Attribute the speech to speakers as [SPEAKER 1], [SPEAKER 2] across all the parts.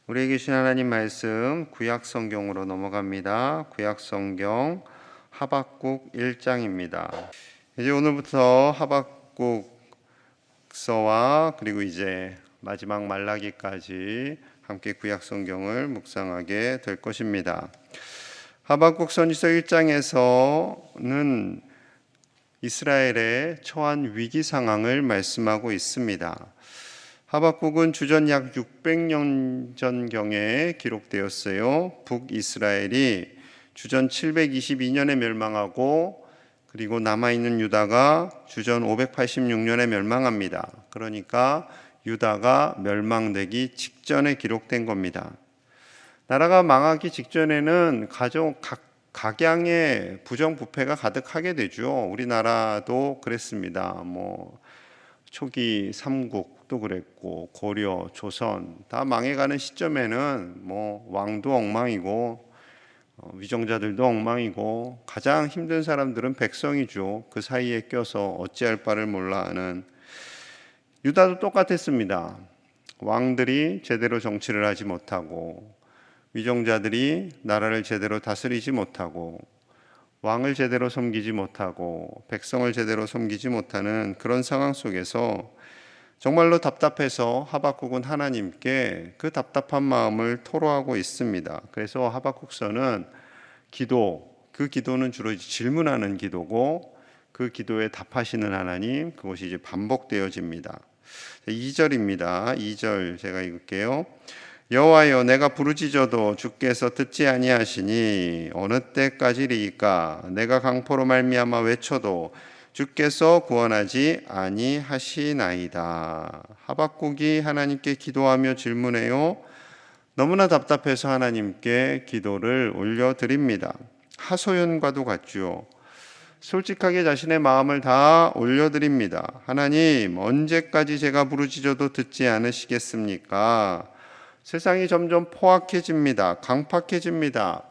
[SPEAKER 1] 우리에게 주신 하나님 말씀 구약 성경으로 넘어갑니다. 구약 성경 하박국 1장입니다. 이제 오늘부터 하박국서와 그리고 이제 마지막 말라기까지 함께 구약 성경을 묵상하게 될 것입니다. 하박국 선지서 1장에서는 이스라엘의 처한 위기 상황을 말씀하고 있습니다. 하박국은 주전 약 600년 전경에 기록되었어요. 북이스라엘이 주전 722년에 멸망하고 그리고 남아있는 유다가 주전 586년에 멸망합니다. 그러니까 유다가 멸망되기 직전에 기록된 겁니다. 나라가 망하기 직전에는 각양의 부정부패가 가득하게 되죠. 우리나라도 그랬습니다. 초기 삼국도 그랬고 고려, 조선 다 망해가는 시점에는 왕도 엉망이고 위정자들도 엉망이고 가장 힘든 사람들은 백성이죠. 그 사이에 껴서 어찌할 바를 몰라 하는. 유다도 똑같았습니다. 왕들이 제대로 정치를 하지 못하고 위정자들이 나라를 제대로 다스리지 못하고 왕을 제대로 섬기지 못하고 백성을 제대로 섬기지 못하는 그런 상황 속에서 정말로 답답해서 하박국은 하나님께 그 답답한 마음을 토로하고 있습니다. 그래서 하박국서는 그 기도는 주로 질문하는 기도고 그 기도에 답하시는 하나님, 그것이 이제 반복되어집니다. 2절입니다. 2절 제가 읽을게요. 여호와여, 내가 부르짖어도 주께서 듣지 아니하시니 어느 때까지리이까? 내가 강포로 말미암아 외쳐도 주께서 구원하지 아니하시나이다. 하박국이 하나님께 기도하며 질문해요. 너무나 답답해서 하나님께 기도를 올려드립니다. 하소연과도 같죠. 솔직하게 자신의 마음을 다 올려드립니다. 하나님, 언제까지 제가 부르짖어도 듣지 않으시겠습니까? 세상이 점점 포악해집니다. 강팍해집니다.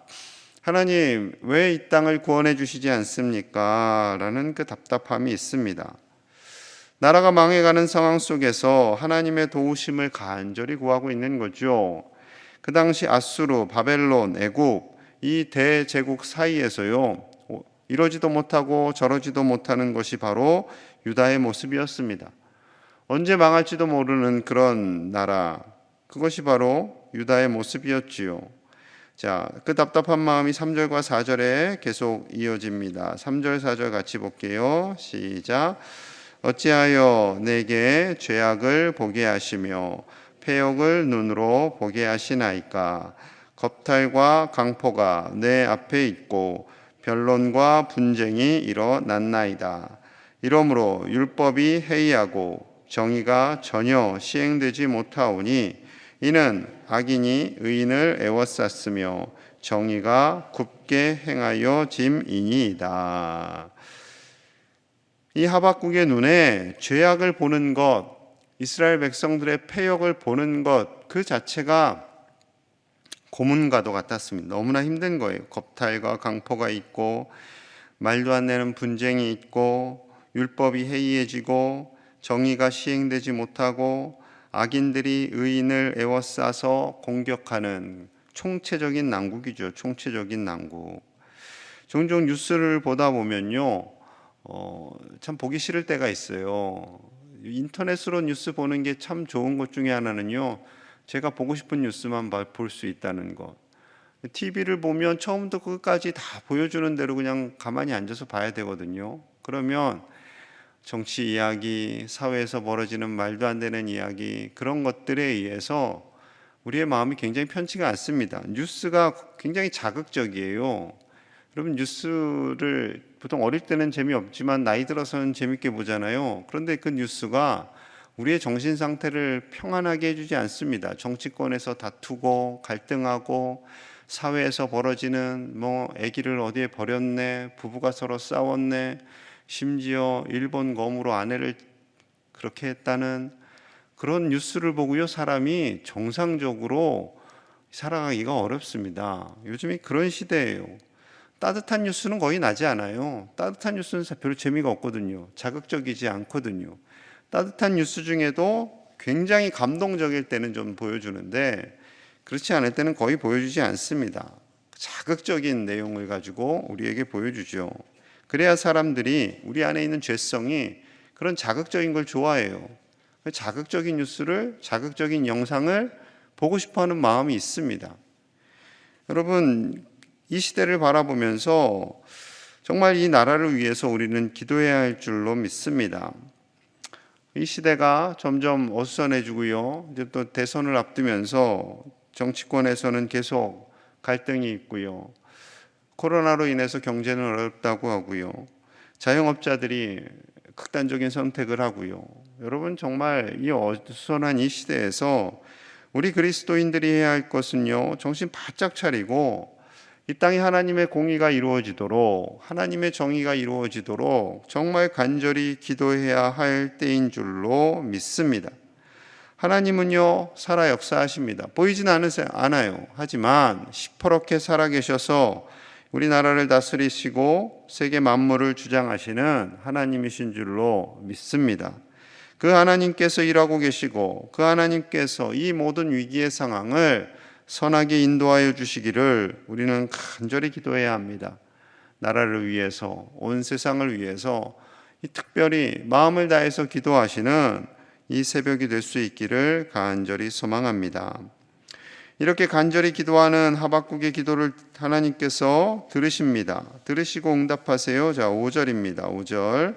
[SPEAKER 1] 하나님, 왜 이 땅을 구원해 주시지 않습니까? 라는 그 답답함이 있습니다. 나라가 망해가는 상황 속에서 하나님의 도우심을 간절히 구하고 있는 거죠. 그 당시 아수르, 바벨론, 애국 이 대제국 사이에서요, 이러지도 못하고 저러지도 못하는 것이 바로 유다의 모습이었습니다. 언제 망할지도 모르는 그런 나라, 그것이 바로 유다의 모습이었지요. 자, 그 답답한 마음이 3절과 4절에 계속 이어집니다. 3절, 4절 같이 볼게요. 시작. 어찌하여 내게 죄악을 보게 하시며 패역을 눈으로 보게 하시나이까? 겁탈과 강포가 내 앞에 있고 변론과 분쟁이 일어났나이다. 이러므로 율법이 해이하고 정의가 전혀 시행되지 못하오니 이는 악인이 의인을 애워쌌으며 정의가 굽게 행하여 짐이니이다. 이 하박국의 눈에 죄악을 보는 것, 이스라엘 백성들의 패역을 보는 것 그 자체가 고문과도 같았습니다. 너무나 힘든 거예요. 겁탈과 강포가 있고 말도 안 되는 분쟁이 있고 율법이 해이해지고 정의가 시행되지 못하고 악인들이 의인을 애워싸서 공격하는 총체적인 난국이죠. 총체적인 난국. 종종 뉴스를 보다 보면요, 참 보기 싫을 때가 있어요. 인터넷으로 뉴스 보는 게 참 좋은 것 중에 하나는요, 제가 보고 싶은 뉴스만 볼 수 있다는 것. TV를 보면 처음부터 끝까지 다 보여주는 대로 그냥 가만히 앉아서 봐야 되거든요. 그러면 정치 이야기, 사회에서 벌어지는 말도 안 되는 이야기, 그런 것들에 의해서 우리의 마음이 굉장히 편치가 않습니다. 뉴스가 굉장히 자극적이에요. 여러분, 뉴스를 보통 어릴 때는 재미없지만 나이 들어서는 재밌게 보잖아요. 그런데 그 뉴스가 우리의 정신 상태를 평안하게 해주지 않습니다. 정치권에서 다투고 갈등하고 사회에서 벌어지는 아기를 어디에 버렸네, 부부가 서로 싸웠네, 심지어 일본 검으로 아내를 그렇게 했다는 그런 뉴스를 보고요, 사람이 정상적으로 살아가기가 어렵습니다. 요즘이 그런 시대예요. 따뜻한 뉴스는 거의 나지 않아요. 따뜻한 뉴스는 별로 재미가 없거든요. 자극적이지 않거든요. 따뜻한 뉴스 중에도 굉장히 감동적일 때는 좀 보여주는데 그렇지 않을 때는 거의 보여주지 않습니다. 자극적인 내용을 가지고 우리에게 보여주죠. 그래야 사람들이 우리 안에 있는 죄성이 그런 자극적인 걸 좋아해요. 자극적인 뉴스를, 자극적인 영상을 보고 싶어하는 마음이 있습니다. 여러분, 이 시대를 바라보면서 정말 이 나라를 위해서 우리는 기도해야 할 줄로 믿습니다. 이 시대가 점점 어수선해지고요. 이제 또 대선을 앞두면서 정치권에서는 계속 갈등이 있고요. 코로나로 인해서 경제는 어렵다고 하고요. 자영업자들이 극단적인 선택을 하고요. 여러분, 정말 이 어수선한 이 시대에서 우리 그리스도인들이 해야 할 것은요, 정신 바짝 차리고 이 땅에 하나님의 공의가 이루어지도록, 하나님의 정의가 이루어지도록 정말 간절히 기도해야 할 때인 줄로 믿습니다. 하나님은요, 살아 역사하십니다. 보이진 않아요. 하지만 시퍼렇게 살아계셔서 우리나라를 다스리시고 세계 만물을 주장하시는 하나님이신 줄로 믿습니다. 그 하나님께서 일하고 계시고 그 하나님께서 이 모든 위기의 상황을 선하게 인도하여 주시기를 우리는 간절히 기도해야 합니다. 나라를 위해서, 온 세상을 위해서 특별히 마음을 다해서 기도하시는 이 새벽이 될 수 있기를 간절히 소망합니다. 이렇게 간절히 기도하는 하박국의 기도를 하나님께서 들으십니다. 들으시고 응답하세요. 자, 5절입니다. 5절.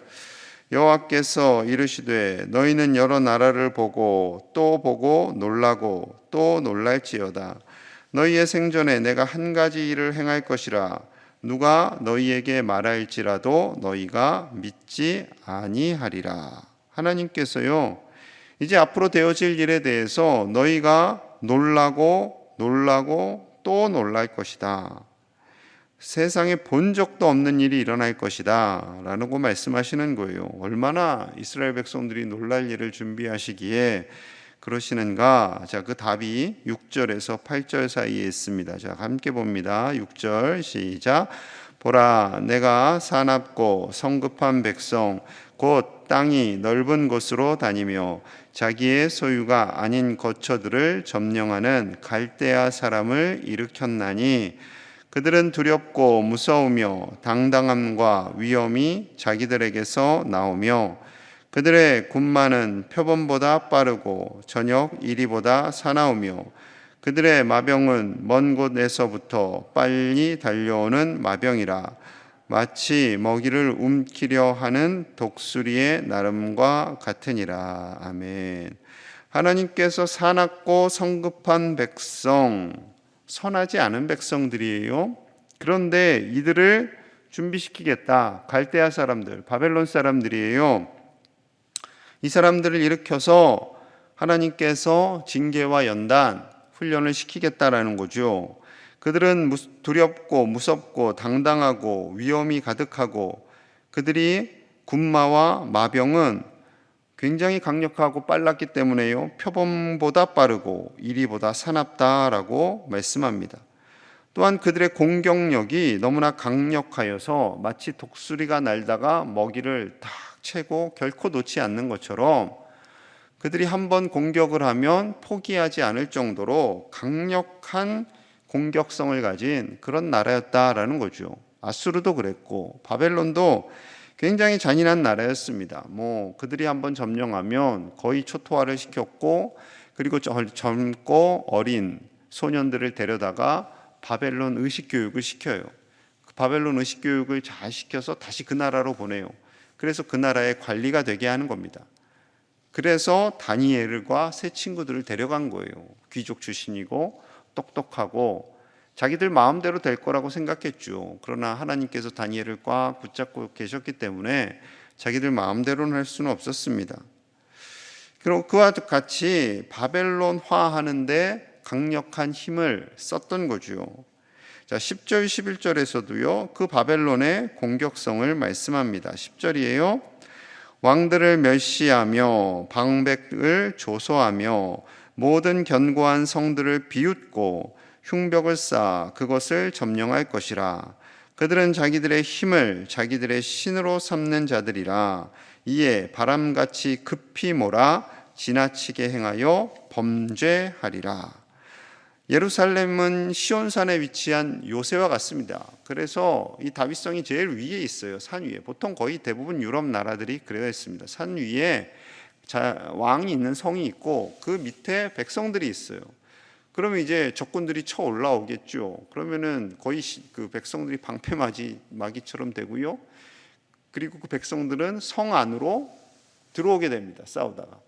[SPEAKER 1] 여호와께서 이르시되 너희는 여러 나라를 보고 또 보고 놀라고 또 놀랄지어다. 너희의 생전에 내가 한 가지 일을 행할 것이라. 누가 너희에게 말할지라도 너희가 믿지 아니하리라. 하나님께서요, 이제 앞으로 되어질 일에 대해서 너희가 놀라고 또 놀랄 것이다. 세상에 본 적도 없는 일이 일어날 것이다 라고 말씀하시는 거예요. 얼마나 이스라엘 백성들이 놀랄 일을 준비하시기에 그러시는가? 자, 그 답이 6절에서 8절 사이에 있습니다. 자, 함께 봅니다. 6절 시작. 보라, 내가 사납고 성급한 백성 곧 땅이 넓은 곳으로 다니며 자기의 소유가 아닌 거처들을 점령하는 갈대아 사람을 일으켰나니 그들은 두렵고 무서우며 당당함과 위엄이 자기들에게서 나오며 그들의 군마는 표범보다 빠르고 저녁 이리보다 사나우며 그들의 마병은 먼 곳에서부터 빨리 달려오는 마병이라. 마치 먹이를 움키려 하는 독수리의 나름과 같으니라. 아멘. 하나님께서 사납고 성급한 백성, 선하지 않은 백성들이에요. 그런데 이들을 준비시키겠다. 갈대아 사람들, 바벨론 사람들이에요. 이 사람들을 일으켜서 하나님께서 징계와 연단, 훈련을 시키겠다라는 거죠. 그들은 두렵고 무섭고 당당하고 위험이 가득하고 그들이 군마와 마병은 굉장히 강력하고 빨랐기 때문에요. 표범보다 빠르고 이리보다 사납다라고 말씀합니다. 또한 그들의 공격력이 너무나 강력하여서 마치 독수리가 날다가 먹이를 탁 채고 결코 놓지 않는 것처럼 그들이 한번 공격을 하면 포기하지 않을 정도로 강력한 공격성을 가진 그런 나라였다라는 거죠. 아수르도 그랬고 바벨론도 굉장히 잔인한 나라였습니다. 그들이 한번 점령하면 거의 초토화를 시켰고 그리고 젊고 어린 소년들을 데려다가 바벨론 의식교육을 시켜요. 바벨론 의식교육을 잘 시켜서 다시 그 나라로 보내요. 그래서 그 나라의 관리가 되게 하는 겁니다. 그래서 다니엘과 세 친구들을 데려간 거예요. 귀족 출신이고 똑똑하고 자기들 마음대로 될 거라고 생각했죠. 그러나 하나님께서 다니엘을 꽉 붙잡고 계셨기 때문에 자기들 마음대로는 할 수는 없었습니다. 그리고 그와 같이 바벨론화하는데 강력한 힘을 썼던 거죠. 자, 10절 11절에서도요. 그 바벨론의 공격성을 말씀합니다. 10절이에요. 왕들을 멸시하며 방백을 조소하며 모든 견고한 성들을 비웃고 흉벽을 쌓아 그것을 점령할 것이라. 그들은 자기들의 힘을 자기들의 신으로 삼는 자들이라. 이에 바람같이 급히 몰아 지나치게 행하여 범죄하리라. 예루살렘은 시온산에 위치한 요새와 같습니다. 그래서 이 다윗성이 제일 위에 있어요. 산 위에. 보통 거의 대부분 유럽 나라들이 그래야 했습니다. 산 위에 왕이 있는 성이 있고 그 밑에 백성들이 있어요. 그러면 이제 적군들이 쳐 올라오겠죠. 그러면은 거의 그 백성들이 방패막이처럼 되고요. 그리고 그 백성들은 성 안으로 들어오게 됩니다. 싸우다가.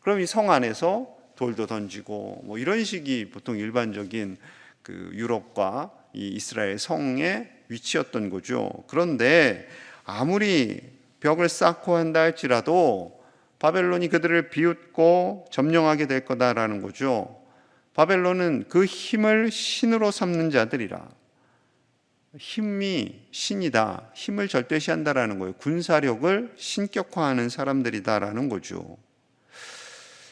[SPEAKER 1] 그럼 이 성 안에서 돌도 던지고 뭐 이런 식이 보통 일반적인 그 유럽과 이 이스라엘 성의 위치였던 거죠. 그런데 아무리 벽을 쌓고 한다 할지라도 바벨론이 그들을 비웃고 점령하게 될 거다라는 거죠. 바벨론은 그 힘을 신으로 삼는 자들이라. 힘이 신이다. 힘을 절대시한다라는 거예요. 군사력을 신격화하는 사람들이다라는 거죠.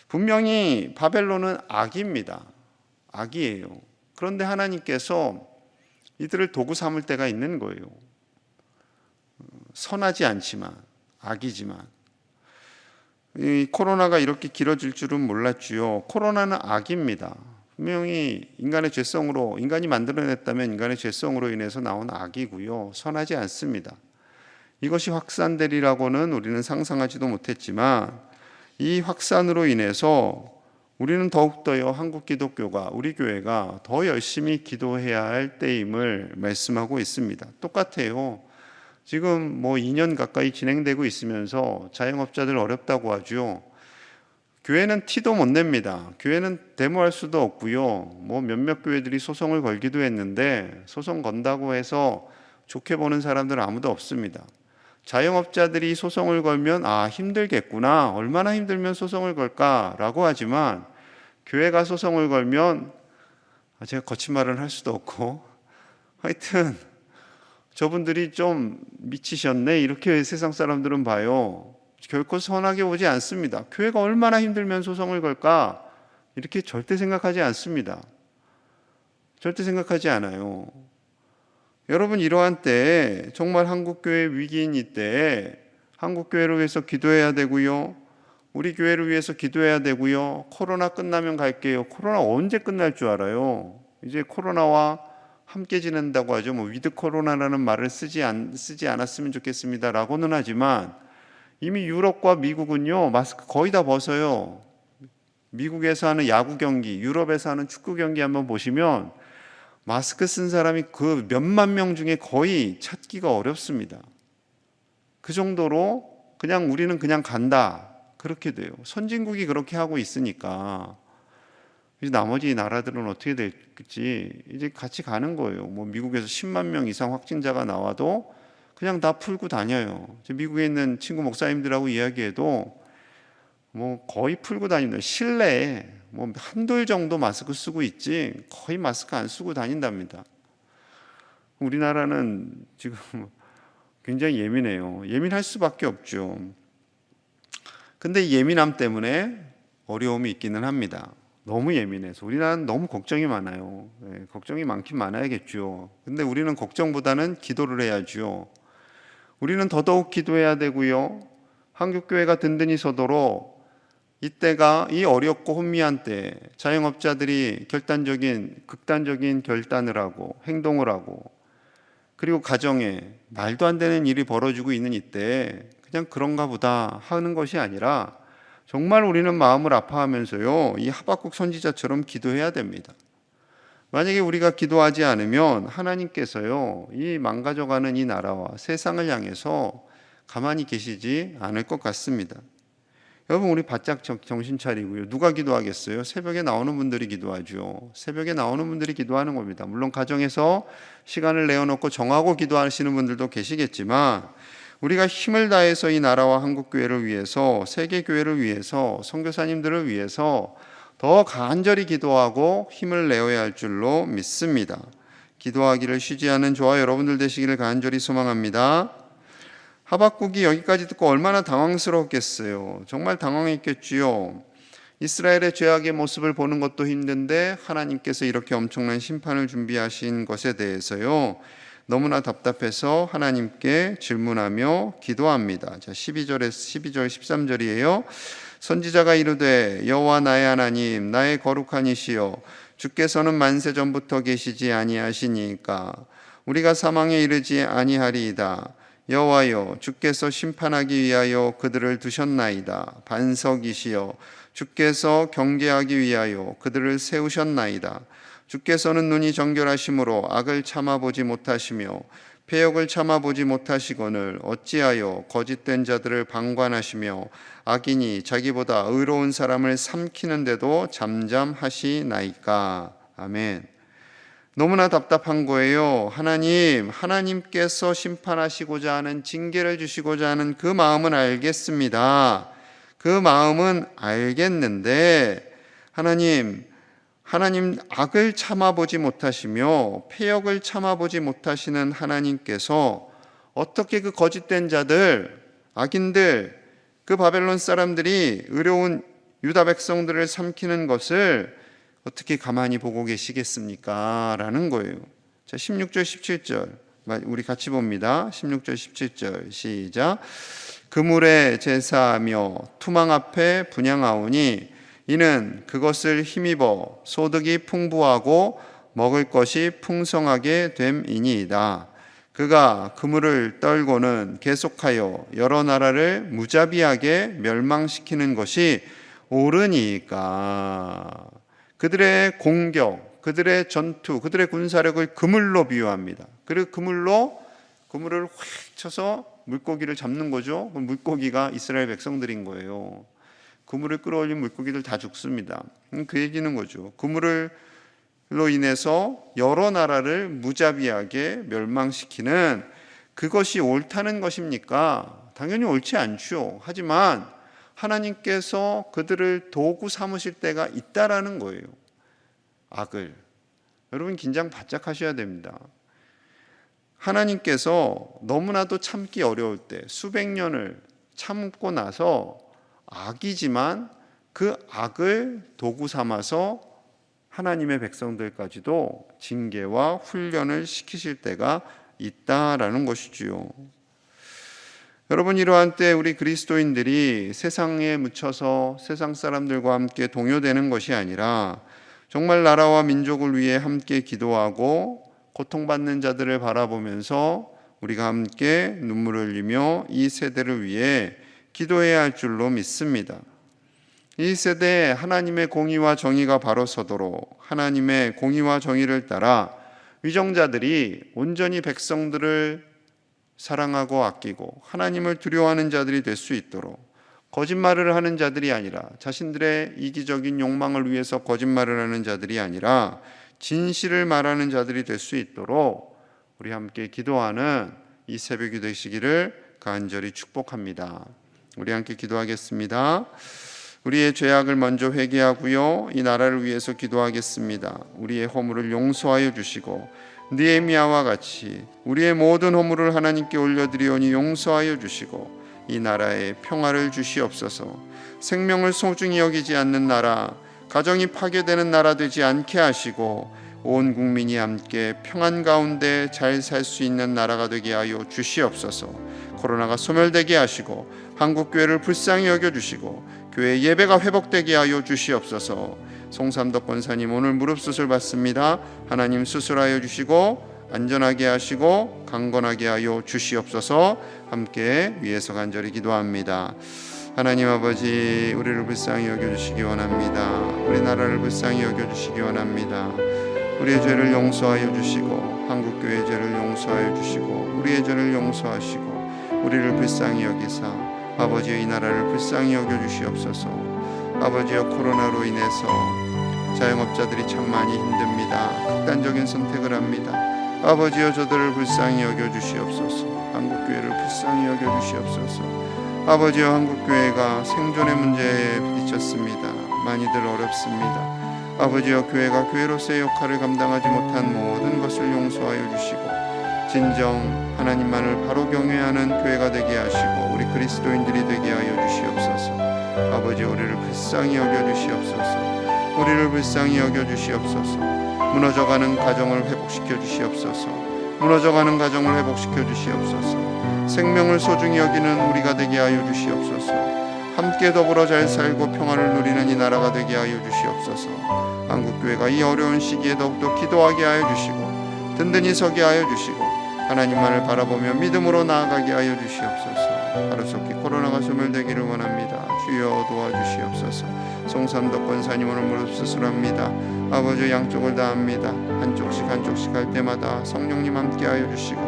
[SPEAKER 1] 분명히 바벨론은 악입니다. 악이에요. 그런데 하나님께서 이들을 도구 삼을 때가 있는 거예요. 선하지 않지만, 악이지만. 이 코로나가 이렇게 길어질 줄은 몰랐지요. 코로나는 악입니다. 분명히 인간의 죄성으로, 인간이 만들어냈다면 인간의 죄성으로 인해서 나온 악이고요. 선하지 않습니다. 이것이 확산되리라고는 우리는 상상하지도 못했지만 이 확산으로 인해서 우리는 더욱더요, 한국 기독교가, 우리 교회가 더 열심히 기도해야 할 때임을 말씀하고 있습니다. 똑같아요. 지금 뭐 2년 가까이 진행되고 있으면서 자영업자들 어렵다고 하죠. 교회는 티도 못 냅니다. 교회는 데모할 수도 없고요. 뭐 몇몇 교회들이 소송을 걸기도 했는데 소송 건다고 해서 좋게 보는 사람들은 아무도 없습니다. 자영업자들이 소송을 걸면 힘들겠구나. 얼마나 힘들면 소송을 걸까라고 하지만 교회가 소송을 걸면 제가 거친 말을 할 수도 없고 하여튼 저분들이 좀 미치셨네 이렇게 세상 사람들은 봐요. 결코 선하게 보지 않습니다. 교회가 얼마나 힘들면 소송을 걸까 이렇게 절대 생각하지 않습니다. 절대 생각하지 않아요. 여러분 이러한 때에 정말 한국교회 위기인 이때에 한국교회를 위해서 기도해야 되고요. 우리 교회를 위해서 기도해야 되고요. 코로나 끝나면 갈게요. 코로나 언제 끝날 줄 알아요? 이제 코로나와 함께 지낸다고 하죠. 뭐 위드 코로나라는 말을 쓰지 않았으면 좋겠습니다라고는 하지만 이미 유럽과 미국은요 마스크 거의 다 벗어요. 미국에서 하는 야구 경기, 유럽에서 하는 축구 경기 한번 보시면 마스크 쓴 사람이 그 몇만 명 중에 거의 찾기가 어렵습니다. 그 정도로 그냥 우리는 그냥 간다 그렇게 돼요. 선진국이 그렇게 하고 있으니까 이제 나머지 나라들은 어떻게 될지 이제 같이 가는 거예요. 뭐 미국에서 10만 명 이상 확진자가 나와도 그냥 다 풀고 다녀요. 미국에 있는 친구 목사님들하고 이야기해도 뭐 거의 풀고 다닌다. 실내에 뭐 한둘 정도 마스크 쓰고 있지 거의 마스크 안 쓰고 다닌답니다. 우리나라는 지금 굉장히 예민해요. 예민할 수밖에 없죠. 근데 이 예민함 때문에 어려움이 있기는 합니다. 너무 예민해서 우리나라는 너무 걱정이 많아요. 걱정이 많긴 많아야겠죠. 근데 우리는 걱정보다는 기도를 해야죠. 우리는 더더욱 기도해야 되고요. 한국교회가 든든히 서도록 이때가 이 어렵고 혼미한 때 자영업자들이 극단적인 결단을 하고 행동을 하고 그리고 가정에 말도 안 되는 일이 벌어지고 있는 이때 그냥 그런가 보다 하는 것이 아니라 정말 우리는 마음을 아파하면서요 이 하박국 선지자처럼 기도해야 됩니다. 만약에 우리가 기도하지 않으면 하나님께서요 이 망가져가는 이 나라와 세상을 향해서 가만히 계시지 않을 것 같습니다. 여러분 우리 바짝 정신 차리고요. 누가 기도하겠어요? 새벽에 나오는 분들이 기도하죠. 새벽에 나오는 분들이 기도하는 겁니다. 물론 가정에서 시간을 내어놓고 정하고 기도하시는 분들도 계시겠지만 우리가 힘을 다해서 이 나라와 한국교회를 위해서 세계교회를 위해서 선교사님들을 위해서 더 간절히 기도하고 힘을 내어야 할 줄로 믿습니다. 기도하기를 쉬지 않은 저와 여러분들 되시기를 간절히 소망합니다. 하박국이 여기까지 듣고 얼마나 당황스러웠겠어요. 정말 당황했겠지요. 이스라엘의 죄악의 모습을 보는 것도 힘든데 하나님께서 이렇게 엄청난 심판을 준비하신 것에 대해서요 너무나 답답해서 하나님께 질문하며 기도합니다. 자, 12절 13절이에요. 선지자가 이르되 여호와 나의 하나님 나의 거룩한 이시여 주께서는 만세 전부터 계시지 아니하시니까 우리가 사망에 이르지 아니하리이다. 여호와여, 주께서 심판하기 위하여 그들을 두셨나이다. 반석이시여, 주께서 경계하기 위하여 그들을 세우셨나이다. 주께서는 눈이 정결하심으로 악을 참아보지 못하시며 패역을 참아보지 못하시거늘 어찌하여 거짓된 자들을 방관하시며 악인이 자기보다 의로운 사람을 삼키는데도 잠잠하시나이까. 아멘. 너무나 답답한 거예요. 하나님께서 심판하시고자 하는, 징계를 주시고자 하는 그 마음은 알겠습니다. 그 마음은 알겠는데 하나님 악을 참아보지 못하시며 패역을 참아보지 못하시는 하나님께서 어떻게 그 거짓된 자들, 악인들, 그 바벨론 사람들이 의로운 유다 백성들을 삼키는 것을 어떻게 가만히 보고 계시겠습니까? 라는 거예요. 자, 16절 17절 우리 같이 봅니다. 16절 17절 시작. 그물에 제사하며 투망 앞에 분향하오니 이는 그것을 힘입어 소득이 풍부하고 먹을 것이 풍성하게 됨이니이다. 그가 그물을 떨고는 계속하여 여러 나라를 무자비하게 멸망시키는 것이 옳으니까. 그들의 공격, 그들의 전투, 그들의 군사력을 그물로 비유합니다. 그리고 그물을 확 쳐서 물고기를 잡는 거죠. 그 물고기가 이스라엘 백성들인 거예요. 그물을 끌어올린 물고기들 다 죽습니다. 그 얘기는 거죠. 그물로 인해서 여러 나라를 무자비하게 멸망시키는 그것이 옳다는 것입니까? 당연히 옳지 않죠. 하지만 하나님께서 그들을 도구 삼으실 때가 있다라는 거예요. 악을. 여러분 긴장 바짝 하셔야 됩니다. 하나님께서 너무나도 참기 어려울 때 수백 년을 참고 나서 악이지만 그 악을 도구 삼아서 하나님의 백성들까지도 징계와 훈련을 시키실 때가 있다라는 것이지요. 여러분, 이러한 때 우리 그리스도인들이 세상에 묻혀서 세상 사람들과 함께 동요되는 것이 아니라 정말 나라와 민족을 위해 함께 기도하고 고통받는 자들을 바라보면서 우리가 함께 눈물을 흘리며 이 세대를 위해 기도해야 할 줄로 믿습니다. 이 세대에 하나님의 공의와 정의가 바로 서도록 하나님의 공의와 정의를 따라 위정자들이 온전히 백성들을 사랑하고 아끼고 하나님을 두려워하는 자들이 될 수 있도록, 거짓말을 하는 자들이 아니라 자신들의 이기적인 욕망을 위해서 거짓말을 하는 자들이 아니라 진실을 말하는 자들이 될 수 있도록 우리 함께 기도하는 이 새벽이 되시기를 간절히 축복합니다. 우리 함께 기도하겠습니다. 우리의 죄악을 먼저 회개하고요, 이 나라를 위해서 기도하겠습니다. 우리의 허물을 용서하여 주시고 느헤미야와 같이 우리의 모든 허물을 하나님께 올려드리오니 용서하여 주시고 이 나라에 평화를 주시옵소서. 생명을 소중히 여기지 않는 나라, 가정이 파괴되는 나라 되지 않게 하시고 온 국민이 함께 평안 가운데 잘 살 수 있는 나라가 되게 하여 주시옵소서. 코로나가 소멸되게 하시고 한국교회를 불쌍히 여겨주시고 교회 예배가 회복되게 하여 주시옵소서. 송삼덕 권사님 오늘 무릎 수술 받습니다. 하나님 수술하여 주시고 안전하게 하시고 강건하게 하여 주시옵소서. 함께 위에서 간절히 기도합니다. 하나님 아버지, 우리를 불쌍히 여겨주시기 원합니다. 우리나라를 불쌍히 여겨주시기 원합니다. 우리의 죄를 용서하여 주시고 한국교회의 죄를 용서하여 주시고 우리의 죄를 용서하시고 우리를 불쌍히 여기사 아버지의 이 나라를 불쌍히 여겨주시옵소서. 아버지여, 코로나로 인해서 자영업자들이 참 많이 힘듭니다. 극단적인 선택을 합니다. 아버지여, 저들을 불쌍히 여겨주시옵소서. 한국교회를 불쌍히 여겨주시옵소서. 아버지여, 한국교회가 생존의 문제에 부딪혔습니다. 많이들 어렵습니다. 아버지여, 교회가 교회로서의 역할을 감당하지 못한 모든 것을 용서하여 주시고 진정 하나님만을 바로 경외하는 교회가 되게 하시고 우리 그리스도인들이 되게 하여 주시옵소서. 아버지, 우리를 불쌍히 여겨주시옵소서. 우리를 불쌍히 여겨주시옵소서. 무너져가는 가정을 회복시켜 주시옵소서. 무너져가는 가정을 회복시켜 주시옵소서. 생명을 소중히 여기는 우리가 되게 하여 주시옵소서. 함께 더불어 잘 살고 평화를 누리는 이 나라가 되게 하여 주시옵소서. 한국교회가 이 어려운 시기에 더욱더 기도하게 하여 주시고 든든히 서게 하여 주시고 하나님만을 바라보며 믿음으로 나아가게 하여 주시옵소서. 하루속히 코로나가 소멸되기를 원합니다. 주여 도와주시옵소서. 송삼덕 권사님 오늘 무릎 수술합니다. 아버지 양쪽을 다합니다. 한쪽씩 할 때마다 성령님 함께하여 주시고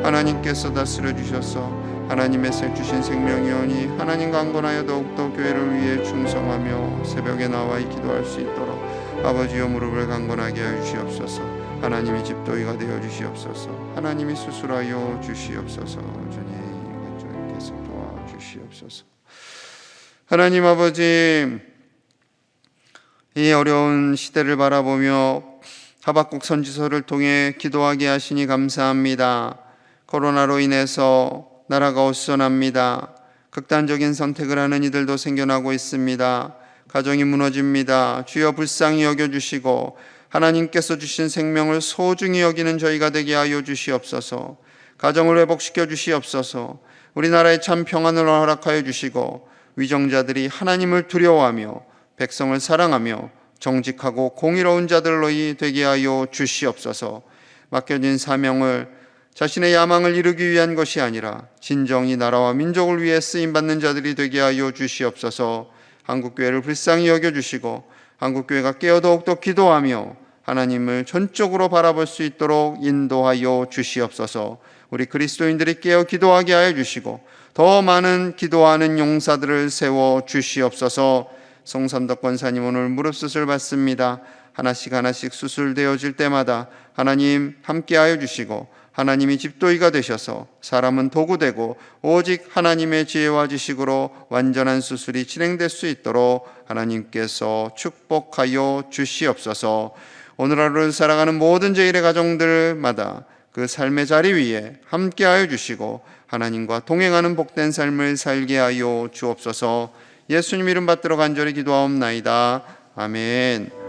[SPEAKER 1] 하나님께서 다스려 주셔서 하나님의 주신 생명이오니 하나님 강건하여 더욱더 교회를 위해 충성하며 새벽에 나와 기도할 수 있도록 아버지여 무릎을 강건하게 하여 주시옵소서. 하나님이 집도이가 되어 주시옵소서. 하나님이 수술하여 주시옵소서. 주님께서 도와주시옵소서. 하나님 아버지, 이 어려운 시대를 바라보며 하박국 선지서를 통해 기도하게 하시니 감사합니다. 코로나로 인해서 나라가 어수선합니다. 극단적인 선택을 하는 이들도 생겨나고 있습니다. 가정이 무너집니다. 주여 불쌍히 여겨주시고 하나님께서 주신 생명을 소중히 여기는 저희가 되게 하여 주시옵소서. 가정을 회복시켜 주시옵소서. 우리나라에 참 평안을 허락하여 주시고 위정자들이 하나님을 두려워하며 백성을 사랑하며 정직하고 공의로운 자들로 되게 하여 주시옵소서. 맡겨진 사명을 자신의 야망을 이루기 위한 것이 아니라 진정이 나라와 민족을 위해 쓰임받는 자들이 되게 하여 주시옵소서. 한국교회를 불쌍히 여겨주시고 한국교회가 깨어 더욱더 기도하며 하나님을 전적으로 바라볼 수 있도록 인도하여 주시옵소서. 우리 그리스도인들이 깨어 기도하게 하여 주시고 더 많은 기도하는 용사들을 세워 주시옵소서. 송삼덕 권사님 오늘 무릎 수술 받습니다. 하나씩 수술되어질 때마다 하나님 함께하여 주시고 하나님이 집도이가 되셔서 사람은 도구되고 오직 하나님의 지혜와 지식으로 완전한 수술이 진행될 수 있도록 하나님께서 축복하여 주시옵소서. 오늘 하루를 살아가는 모든 제1의 가정들마다 그 삶의 자리 위에 함께하여 주시고 하나님과 동행하는 복된 삶을 살게 하여 주옵소서. 예수님 이름 받들어 간절히 기도하옵나이다. 아멘.